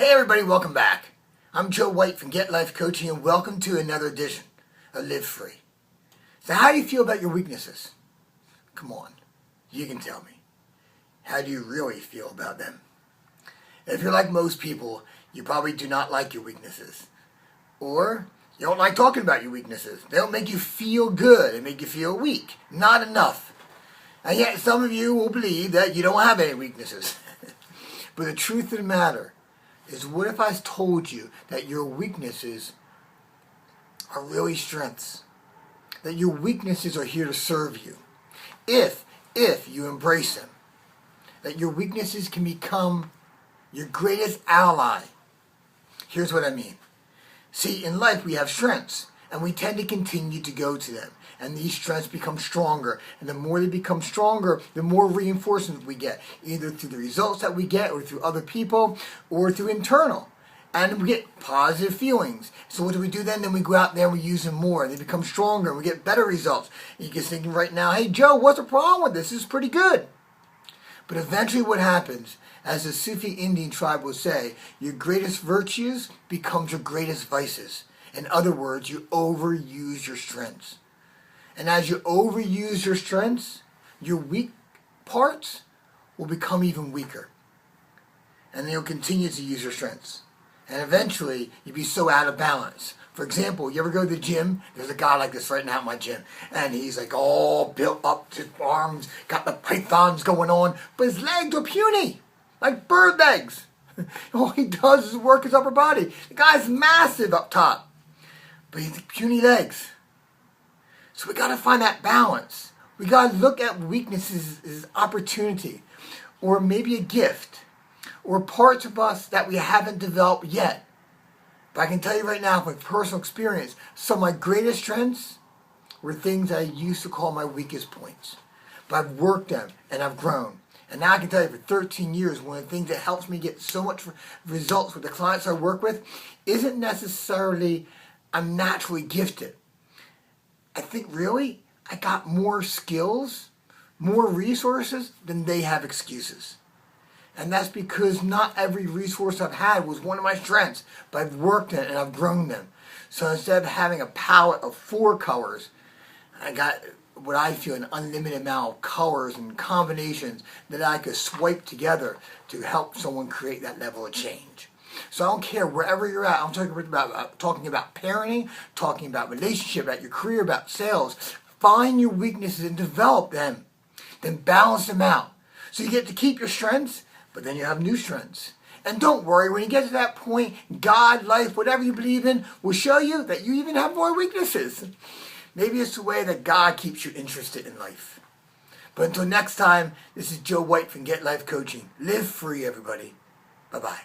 Hey everybody, welcome back. I'm Joe White from Get Life Coaching and welcome to another edition of Live Free. So how do you feel about your weaknesses? Come on, you can tell me. How do you really feel about them? If you're like most people, you probably do not like your weaknesses. Or you don't like talking about your weaknesses. They don't make you feel good. They make you feel weak. Not enough. And yet some of you will believe that you don't have any weaknesses. But the truth of the matter is, what if I told you that your weaknesses are really strengths? That your weaknesses are here to serve you. If you embrace them. That your weaknesses can become your greatest ally. Here's what I mean. See, in life we have strengths, and we tend to continue to go to them. And these strengths become stronger. And the more they become stronger, the more reinforcement we get, either through the results that we get, or through other people, or through internal. And we get positive feelings. So what do we do then? Then we go out there and we use them more. They become stronger, and we get better results. And you're just thinking right now, hey Joe, what's the problem with this? This is pretty good. But eventually what happens, as the Sufi Indian tribe will say, your greatest virtues becomes your greatest vices. In other words, you overuse your strengths. And as you overuse your strengths, your weak parts will become even weaker. And then you'll continue to use your strengths. And eventually, you'll be so out of balance. For example, you ever go to the gym? There's a guy like this right now in my gym. And he's like all built up, his arms, got the pythons going on. But his legs are puny, like bird legs. All he does is work his upper body. The guy's massive up top. But he's puny legs. So we got to find that balance. We got to look at weaknesses as opportunity, or maybe a gift, or parts of us that we haven't developed yet. But I can tell you right now, from personal experience, some of my greatest strengths were things I used to call my weakest points. But I've worked them and I've grown. And now I can tell you, for 13 years, one of the things that helps me get so much results with the clients I work with isn't necessarily I'm naturally gifted. I think really I got more skills, more resources than they have excuses. And that's because not every resource I've had was one of my strengths, but I've worked it and I've grown them. So instead of having a palette of 4 colors, I got what I feel an unlimited amount of colors and combinations that I could swipe together to help someone create that level of change. So I don't care wherever you're at. I'm talking about parenting, talking about relationship, about your career, about sales. Find your weaknesses and develop them. Then balance them out. So you get to keep your strengths, but then you have new strengths. And don't worry, when you get to that point, God, life, whatever you believe in, will show you that you even have more weaknesses. Maybe it's the way that God keeps you interested in life. But until next time, this is Joe White from Get Life Coaching. Live free, everybody. Bye-bye.